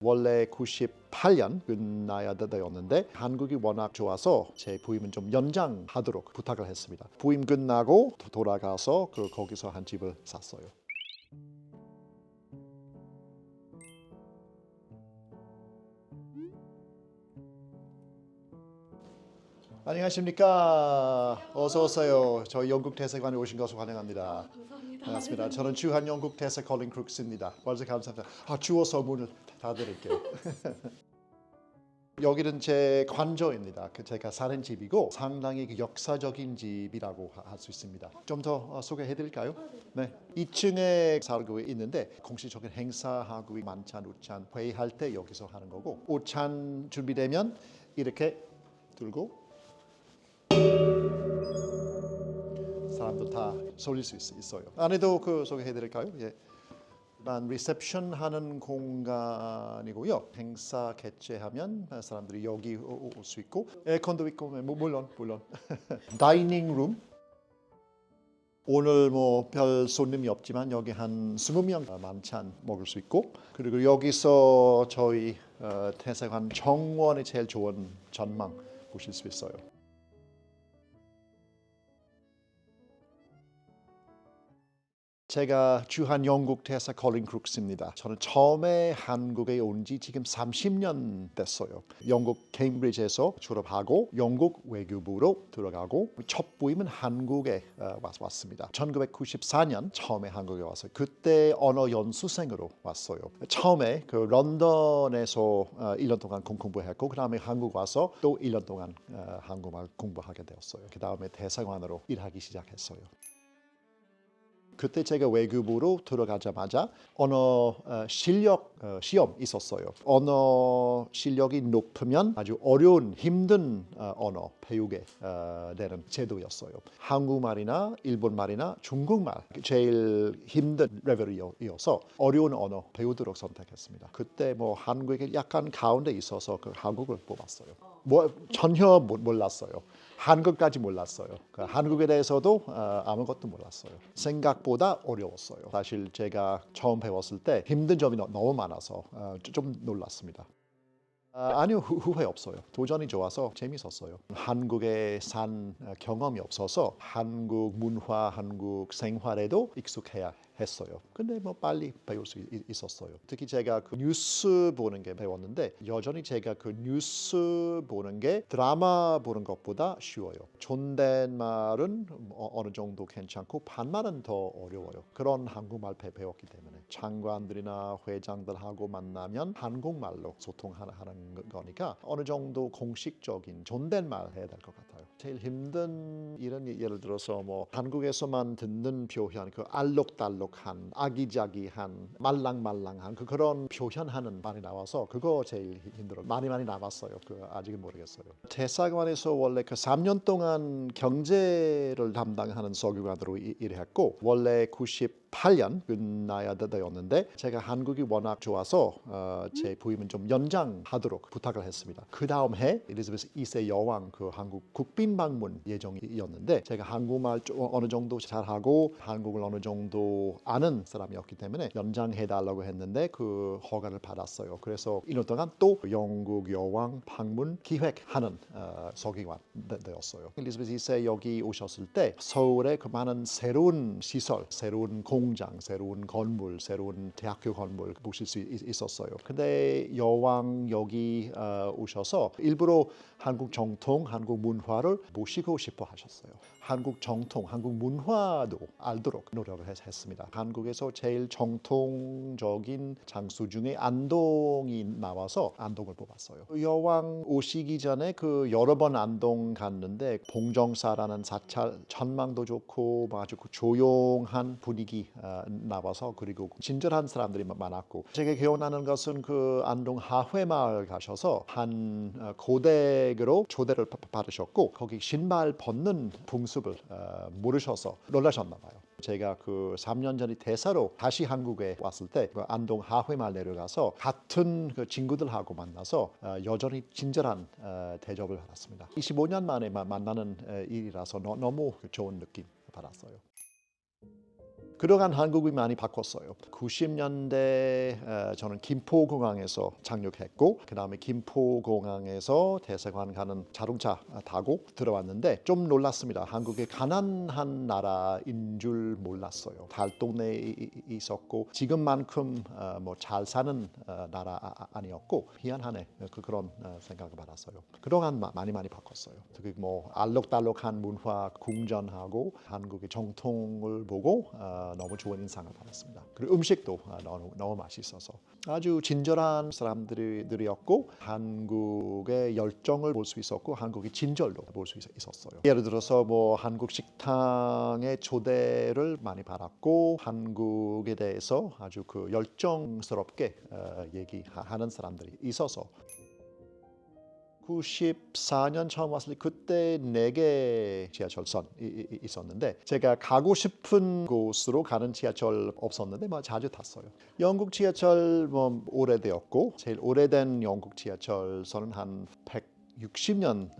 원래 98년 끝나야 되었는데 한국이 워낙 좋아서 제 부임은 좀 연장하도록 부탁을 했습니다. 부임 끝나고 돌아가서 거기서 한 집을 샀어요. 안녕하십니까. 어서 오세요. 저희 영국 대사관에 오신 것을 환영합니다. 감사합니다. 반갑습니다. 저는 주한 영국 대사 콜린 크룩스입니다. 벌써 감사합니다. 추워서 문을 닫아드릴게요. 여기는 제 관저입니다. 제가 사는 집이고 상당히 역사적인 집이라고 할 수 있습니다. 좀 더 소개해드릴까요? 네, 2층에 살고 있는데 공식적인 행사하고 만찬, 우찬 회의할 때 여기서 하는 거고 오찬 준비되면 이렇게 들고 사람들 다 쏠릴 수 있어요. 안에도 소개해드릴까요? 예. 리셉션 하는 공간이고요. 행사 개최하면 사람들이 여기 올 수 있고 에어컨도 있고 물론 다이닝 룸. 오늘 별 손님이 없지만 여기 한 20명 만찬 먹을 수 있고 그리고 여기서 저희 대사관 정원이 제일 좋은 전망 보실 수 있어요. 제가 주한 영국 대사 콜린 크룩스입니다. 저는 처음에 한국에 온 지 지금 30년 됐어요. 영국 케임브리지에서 졸업하고 영국 외교부로 들어가고 첫 부임은 한국에 왔습니다. 1994년 처음에 한국에 왔어요. 그때 언어 연수생으로 왔어요. 처음에 런던에서 1년 동안 공부했고 그 다음에 한국 와서 또 1년 동안 한국말 공부하게 되었어요. 그 다음에 대사관으로 일하기 시작했어요. 그때 제가 외교부로 들어가자마자 언어 실력 시험 있었어요. 언어 실력이 높으면 아주 어려운 힘든 언어 배우게 되는 제도였어요. 한국말이나 일본말이나 중국말 제일 힘든 레벨이어서 어려운 언어 배우도록 선택했습니다. 그때 한국에 약간 가운데 있어서 한국을 뽑았어요. 전혀 몰랐어요. 한국까지 몰랐어요. 한국에 대해서도 아무것도 몰랐어요. 생각보다 어려웠어요. 사실 제가 처음 배웠을 때 힘든 점이 너무 많아서 좀 놀랐습니다. 아니요, 후회 없어요. 도전이 좋아서 재밌었어요. 한국에 산 경험이 없어서 한국 문화, 한국 생활에도 익숙해야 했어요. 근데 빨리 배울 수 있었어요. 특히 제가 뉴스 보는 게 배웠는데 여전히 제가 뉴스 보는 게 드라마 보는 것보다 쉬워요. 존댓말은 어느 정도 괜찮고 반말은 더 어려워요. 그런 한국말 배웠기 때문에 장관들이나 회장들하고 만나면 한국말로 소통하는 거니까 어느 정도 공식적인 존댓말 해야 될 것 같아요. 제일 힘든 일은 예를 들어서 한국에서만 듣는 표현, 알록달록한, 아기자기한, 말랑말랑한 그런 표현하는 말이 나와서 그거 제일 힘들어요. 많이 남았어요. 아직은 모르겠어요. 대사관에서 원래 3년 동안 경제를 담당하는 서기관으로 일했고 원래 98년 끝나야 되었는데 제가 한국이 워낙 좋아서 제 부임은 좀 연장하도록 부탁을 했습니다. 그 다음 해 엘리자베스 2세 여왕 한국 국빈 방문 예정이었는데 제가 한국말 어느 정도 잘하고 한국을 어느 정도 아는 사람이었기 때문에 연장해달라고 했는데 허가를 받았어요. 그래서 1년 동안 또 영국 여왕 방문 기획하는 서기관 되었어요. 엘리자베스 2세 여기 오셨을 때 서울에 많은 새로운 시설, 새로운 공장, 새로운 건물, 새로운 대학교 건물 보실 수 있었어요. 근데 여왕 여기 오셔서 일부러 한국 정통, 한국 문화를 모시고 싶어 하셨어요. 한국 정통, 한국 문화도 알도록 노력을 했습니다. 한국에서 제일 정통적인 장수 중에 안동이 나와서 안동을 뽑았어요. 여왕 오시기 전에 여러 번 안동 갔는데 봉정사라는 사찰 전망도 좋고 아주 조용한 분위기 나와서 그리고 친절한 사람들이 많았고 제가 기억나는 것은 안동 하회마을 가셔서 한 고댁으로 초대를 받으셨고 거기 신발 벗는 풍습을 모르셔서 놀라셨나 봐요. 제가 3년 전에 대사로 다시 한국에 왔을 때 안동 하회마을 내려가서 같은 친구들하고 만나서 여전히 친절한 대접을 받았습니다. 25년 만에 만나는 일이라서 너무 좋은 느낌 받았어요. 그동안 한국이 많이 바꿨어요. 90년대 저는 김포공항에서 착륙했고 그 다음에 김포공항에서 대사관 가는 자동차 타고 들어왔는데 좀 놀랐습니다. 한국이 가난한 나라인 줄 몰랐어요. 달동네에 있었고 지금만큼 뭐 잘 사는 나라 아니었고 희한하네. 그런 생각을 받았어요. 그동안 많이 바꿨어요. 특히 뭐 알록달록한 문화 궁전하고 한국의 정통을 보고 너무 좋은 인상을 받았습니다. 그리고 음식도 너무 맛있어서 아주 친절한 사람들이었고 한국의 열정을 볼 수 있었고 한국의 진절도 볼 수 있었어요. 예를 들어서 뭐 한국 식당의 초대를 많이 받았고 한국에 대해서 아주 그 열정스럽게 얘기하는 사람들이 있어서 94년 처음 왔을 때 그때 4개 지하철선 있었는데 제가 가고 싶은 곳으로 가는 지하철 없었는데 뭐 자주 탔어요. 영국 지하철 뭐 오래되었고 제일 오래된 영국 지하철선은 한 160년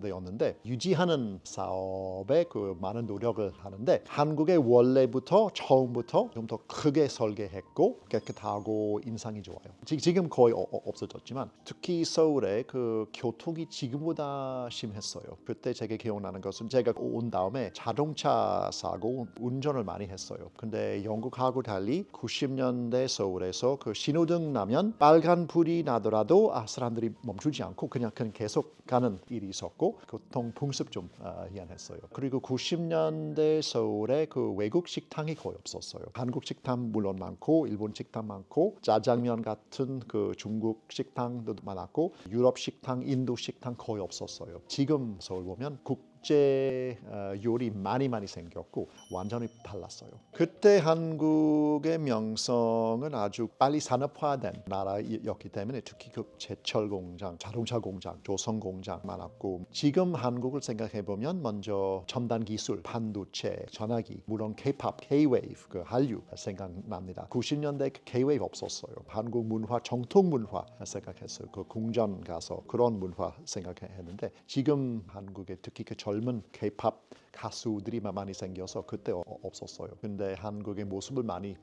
되었는데 유지하는 사업에 그 많은 노력을 하는데 한국의 원래부터 처음부터 좀 더 크게 설계했고 깨끗하고 인상이 좋아요. 지금 거의 없어졌지만 특히 서울의 그 교통이 지금보다 심했어요. 그때 제가 기억나는 것은 제가 온 다음에 자동차 사고 운전을 많이 했어요. 근데 영국하고 달리 90년대 서울에서 그 신호등 나면 빨간 불이 나더라도 사람들이 멈추지 않고 그냥 계속 가는 일이 있었고 교통 풍습 좀 희한했어요. 그리고 90년대 서울에 그 외국 식당이 거의 없었어요. 한국 식당 물론 많고 일본 식당 많고 짜장면 같은 그 중국 식당도 많았고 유럽 식당, 인도 식당 거의 없었어요. 지금 서울 보면 국제 요리 많이 생겼고 완전히 달랐어요. 그때 한국의 명성은 아주 빨리 산업화된 나라였기 때문에 특히 그 제철 공장, 자동차 공장, 조선 공장 많았고 지금 한국을 생각해 보면 먼저 첨단 기술, 반도체, 전화기, 물론 K-pop, K-wave, 그 한류 생각납니다. 90년대 K-wave 없었어요. 한국 문화, 정통 문화 생각했어요. 그 궁전 가서 그런 문화 생각했는데 지금 한국에 특히 그 젊은 K-pop 가수들이 많이 생겨서 그때 없었어요. 근데 한국의 모습을 많이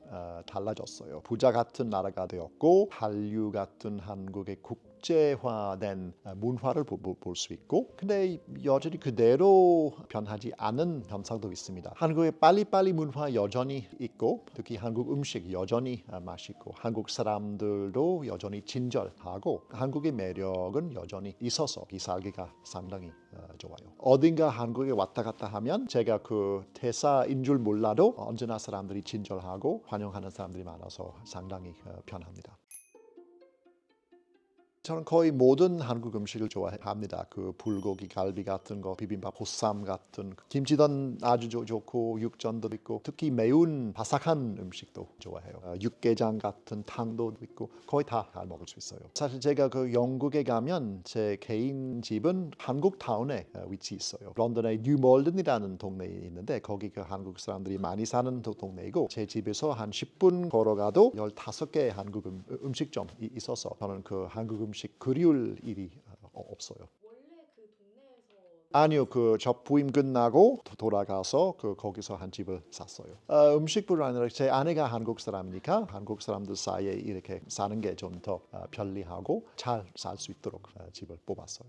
달라졌어요. 부자 같은 나라가 되었고 한류 같은 한국의 국제화된 문화를 볼 수 있고 근데 여전히 그대로 변하지 않은 현상도 있습니다. 한국의 빨리빨리 문화 여전히 있고 특히 한국 음식 여전히 맛있고 한국 사람들도 여전히 친절하고 한국의 매력은 여전히 있어서 이 살기가 상당히 좋아요. 어딘가 한국에 왔다 갔다 하면 제가 그 대사인 줄 몰라도 언제나 사람들이 친절하고 환영하는 사람들이 많아서 상당히 편합니다. 저는 거의 모든 한국 음식을 좋아합니다. 그 불고기, 갈비 같은 거, 비빔밥, 보쌈 같은 김치전 아주 좋고 육전도 있고 특히 매운 바삭한 음식도 좋아해요. 육개장 같은 탕도 있고 거의 다 잘 먹을 수 있어요. 사실 제가 그 영국에 가면 제 개인 집은 한국 타운에 위치 있어요. 런던의 뉴멀든이라는 동네에 있는데 거기 그 한국 사람들이 많이 사는 동네이고 제 집에서 한 10분 걸어가도 15개 한국 음식점이 있어서 저는 그 한국 음식 그리울 일이 없어요. 원래 그 동네에서 아니요, 그 저 부임 끝나고 돌아가서 그 거기서 한 집을 샀어요. 음식뿐 아니라 제 아내가 한국 사람이니까 한국 사람들 사이에 이렇게 사는 게 좀 더 편리하고 잘 살 수 있도록 집을 뽑았어요.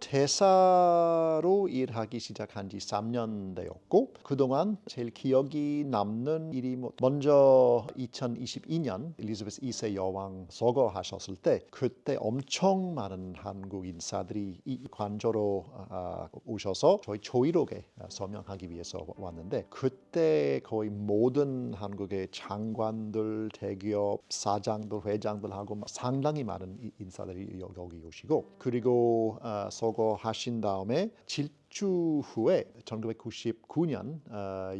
대사로 일하기 시작한 지 3년 되었고 그동안 제일 기억이 남는 일이 먼저 2022년 엘리자베스 2세 여왕 서거하셨을 때 그때 엄청 많은 한국 인사들이 이 관저로 오셔서 저희 조이록에 서명하기 위해서 왔는데 그때 거의 모든 한국의 장관들, 대기업 사장들, 회장들하고 상당히 많은 인사들이 여기 오시고 그리고 서거하신 다음에 질주 후에 1999년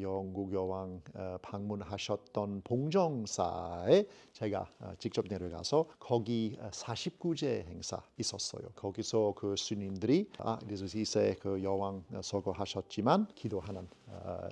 영국 여왕 방문하셨던 봉정사에 제가 직접 내려가서 거기 49제 행사 있었어요. 거기서 그 스님들이 엘리자베스 2세 그 여왕 서거하셨지만 기도하는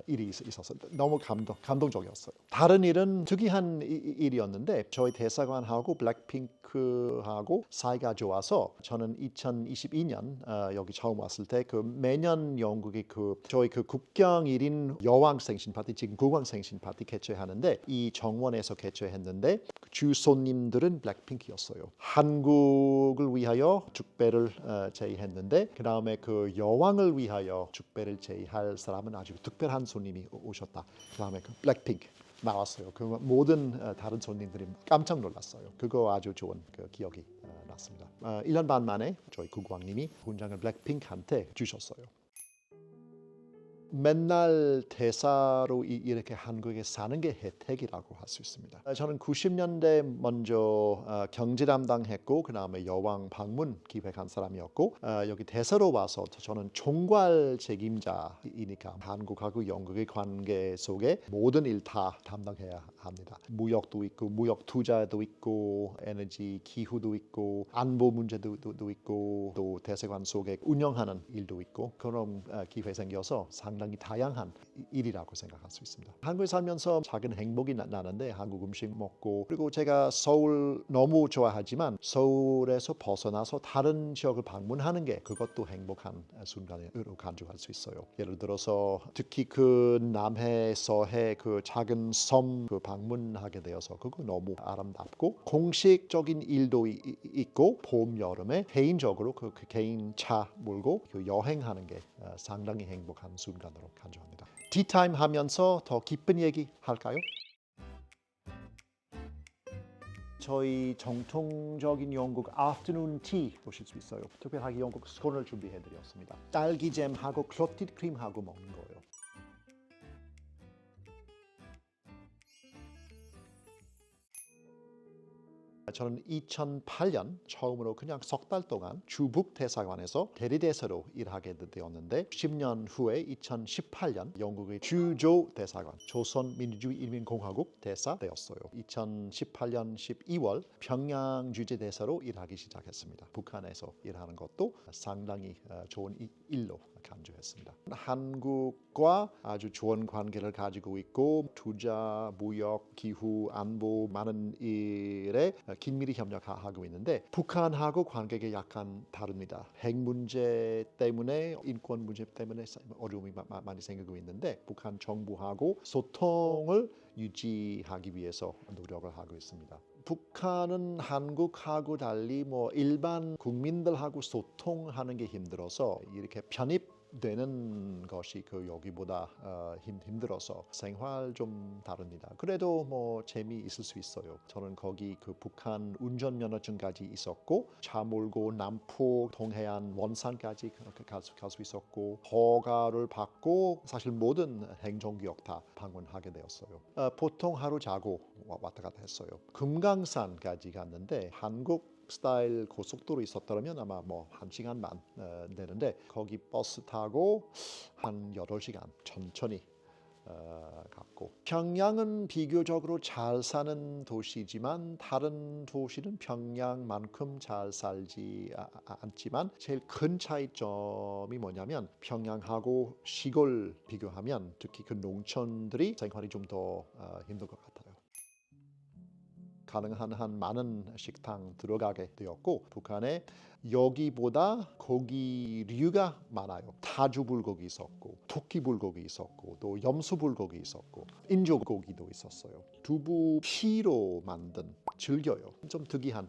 일이 있어서 너무 감동적이었어요. 다른 일은 특이한 일이었는데 저희 대사관하고 블랙핑크하고 사이가 좋아서 저는 2022년 여기 처음 왔을 때 그 매년 90년 영국의 저희 국경 1인 여왕 생신 파티, 지금 국왕 생신 파티 개최하는데 이 정원에서 개최했는데 주 손님들은 블랙핑크였어요. 한국을 위하여 축배를 제의했는데 그 다음에 그 여왕을 위하여 축배를 제의할 사람은 아주 특별한 손님이 오셨다. 그 다음에 그 블랙핑크 나왔어요. 그 모든 다른 손님들이 깜짝 놀랐어요. 그거 아주 좋은 그 기억이 났습니다. 1년 반 만에 저희 국왕님이 훈장을 블랙핑크한테 주셨어요. 맨날 대사로 이렇게 한국에 사는 게 혜택이라고 할 수 있습니다. 저는 90년대 먼저 경제 담당했고 그 다음에 여왕 방문 기획한 사람이었고 여기 대사로 와서 저는 총괄 책임자이니까 한국하고 영국의 관계 속에 모든 일 다 담당해야 합니다. 무역도 있고 무역 투자도 있고 에너지 기후도 있고 안보 문제도 있고 또 대사관 속에 운영하는 일도 있고 그런 기회 생겨서 상당히 다양한 일이라고 생각할 수 있습니다. 한국에 살면서 작은 행복이 나는데 한국 음식 먹고 그리고 제가 서울 너무 좋아하지만 서울에서 벗어나서 다른 지역을 방문하는 게 그것도 행복한 순간으로 간주할 수 있어요. 예를 들어서 특히 그 남해 서해 그 작은 섬 그 방문하게 되어서 그거 너무 아름답고 공식적인 일도 있고 봄 여름에 개인적으로 그 개인 차 몰고 그 여행하는 게 상당히 행복한 순간으로 간주합니다. 티타임 하면서 더 깊은 얘기 할까요? 저희 정통적인 영국 afternoon tea 보실 수 있어요. 특별하게 영국 스콘을 준비해드렸습니다. 딸기잼하고 클로티드 크림하고 먹는 거예요. 저는 2008년 처음으로 그냥 석 달 동안 주북 대사관에서 대리대사로 일하게 되었는데 10년 후에 2018년 영국의 주조 대사관 조선민주주의인민공화국 대사 되었어요. 2018년 12월 평양 주재대사로 일하기 시작했습니다. 북한에서 일하는 것도 상당히 좋은 일로 간주했습니다. 한국과 아주 좋은 관계를 가지고 있고 투자, 무역, 기후, 안보 많은 일에 긴밀히 협력하고 있는데 북한하고 관계가 약간 다릅니다. 핵 문제 때문에 인권 문제 때문에 어려움이 많이 생기고 있는데 북한 정부하고 소통을 유지하기 위해서 노력을 하고 있습니다. 북한은 한국하고 달리 일반 국민들하고 소통하는 게 힘들어서 이렇게 편입되는 것이 여기보다 힘들어서 생활 좀 다릅니다. 그래도 재미 있을 수 있어요. 저는 거기 북한 운전면허증까지 있었고 차 몰고 남포, 동해안, 원산까지 그렇게 갈 수 있었고 허가를 받고 사실 모든 행정구역 다 방문하게 되었어요. 보통 하루 자고 왔다 갔다 했어요. 금강산까지 갔는데 한국 스타일 고속도로 있었다면 아마 1시간만 되는데 거기 버스 타고 한 8시간 천천히 갔고 평양은 비교적으로 잘 사는 도시지만 다른 도시는 평양만큼 잘 살지 않지만 제일 큰 차이점이 뭐냐면 평양하고 시골 비교하면 특히 그 농촌들이 생활이 좀 더 힘들 것 같아요. 가능한 한 많은 식당 들어가게 되었고 북한에 여기보다 고기류가 많아요. 타주불고기 있었고 토끼불고기 있었고 또 염소불고기 있었고 인조고기도 있었어요. 두부 피로 만든 즐겨요. 좀 특이한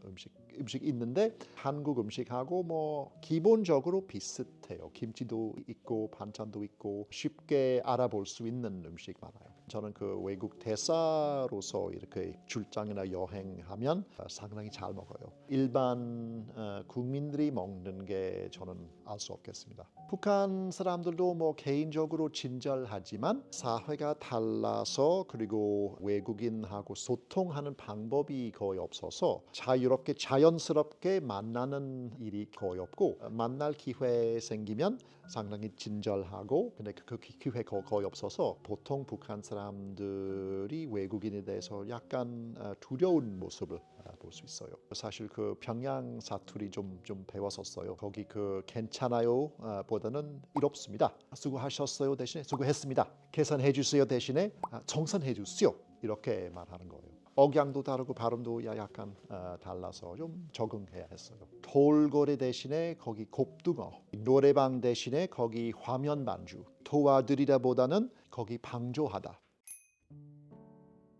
음식 있는데 한국 음식하고 기본적으로 비슷해요. 김치도 있고 반찬도 있고 쉽게 알아볼 수 있는 음식 많아요. 저는 외국 대사로서 이렇게 출장이나 여행하면 상당히 잘 먹어요. 일반 국민들이 먹는 게 저는 알 수 없겠습니다. 북한 사람들도 개인적으로 친절하지만 사회가 달라서 그리고 외국인하고 소통하는 방법이 거의 없어서 자유롭게 자연스럽게 만나는 일이 거의 없고 만날 기회 생기면 상당히 친절하고 근데 그 기회 거의 없어서 보통 북한 사람들이 외국인에 대해서 약간 두려운 모습을 볼 수 있어요. 사실 평양 사투리 좀 배웠었어요. 거기 괜찮아요 보다는 이롭습니다. 수고하셨어요 대신에 수고했습니다. 계산해 주세요 대신에 청산해 주시오 이렇게 말하는 거예요. 억양도 다르고 발음도 약간 달라서 좀 적응해야 했어요. 돌고래 대신에 거기 곱등어, 노래방 대신에 거기 화면 반주, 도와드리다보다는 거기 방조하다.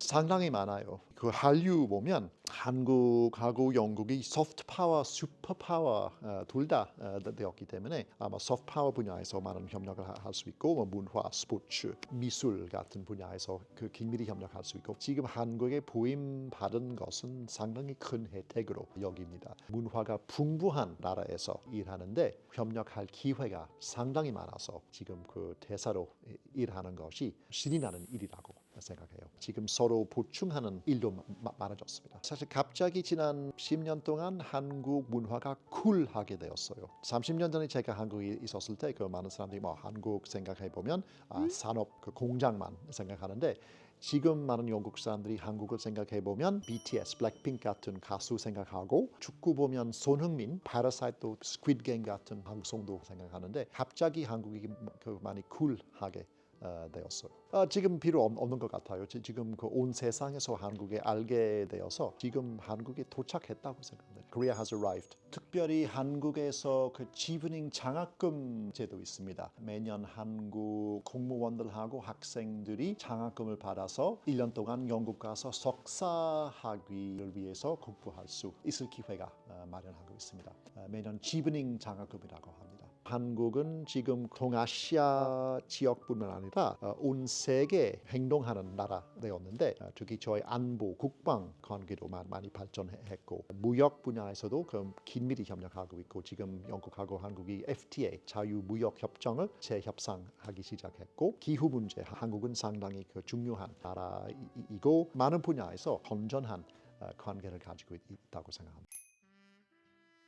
상당히 많아요. 그 한류 보면 한국하고 영국이 소프트 파워, 슈퍼 파워 둘 다 되었기 때문에 아마 소프트 파워 분야에서 많은 협력을 할 수 있고 뭐 문화, 스포츠, 미술 같은 분야에서 그 긴밀히 협력할 수 있고 지금 한국에 보임받은 것은 상당히 큰 혜택으로 여깁니다. 문화가 풍부한 나라에서 일하는데 협력할 기회가 상당히 많아서 지금 그 대사로 일하는 것이 신이 나는 일이라고 생각해요. 지금 서로 보충하는 일도 많아졌습니다. 사실 갑자기 지난 10년 동안 한국 문화가 쿨하게 되었어요. 30년 전에 제가 한국에 있었을 때 그 많은 사람들이 뭐 한국 생각해 보면 산업 그 공장만 생각하는데 지금 많은 영국 사람들이 한국을 생각해 보면 BTS, 블랙핑크 같은 가수 생각하고 축구 보면 손흥민, 파라사이트, 스퀴드 게임 같은 방송도 생각하는데 갑자기 한국이 그 많이 쿨하게 되었어요. 지금 필요 없는 것 같아요. 지금 그 온 세상에서 한국에 알게 되어서 지금 한국에 도착했다고 생각합니다. Korea has arrived. 특별히 한국에서 그 지브닝 장학금 제도 있습니다. 매년 한국 공무원들하고 학생들이 장학금을 받아서 1년 동안 영국 가서 석사 학위를 위해서 공부할 수 있을 기회가 마련하고 있습니다. 매년 지브닝 장학금이라고 합니다. 한국은 지금 동아시아 지역뿐만 아니라 온 세계 행동하는 나라 되었는데 특히 저희 안보, 국방 관계도 많이 발전했고 무역 분야에서도 그 긴밀히 협력하고 있고 지금 영국하고 한국이 FTA 자유무역 협정을 재협상하기 시작했고 기후 문제 한국은 상당히 그 중요한 나라이고 많은 분야에서 건전한 관계를 가지고 있다고 생각합니다.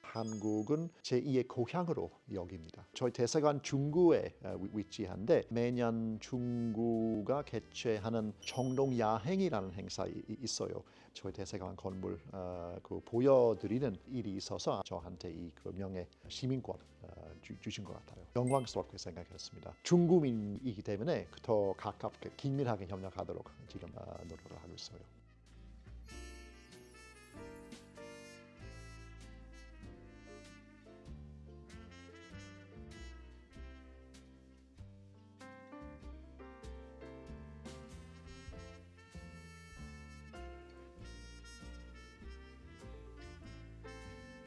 한국은 제2의 고향으로 여깁니다. 저희 대사관 중구에 위치한데 매년 중구가 개최하는 청동야행이라는 행사 있어요. 저희 대사관 건물 그 보여드리는 일이 있어서 저한테 이 그 명예 시민권 주신 것 같아요. 영광스럽게 생각했습니다. 중구민이기 때문에 더 가깝게 긴밀하게 협력하도록 지금 노력을 하고 있어요.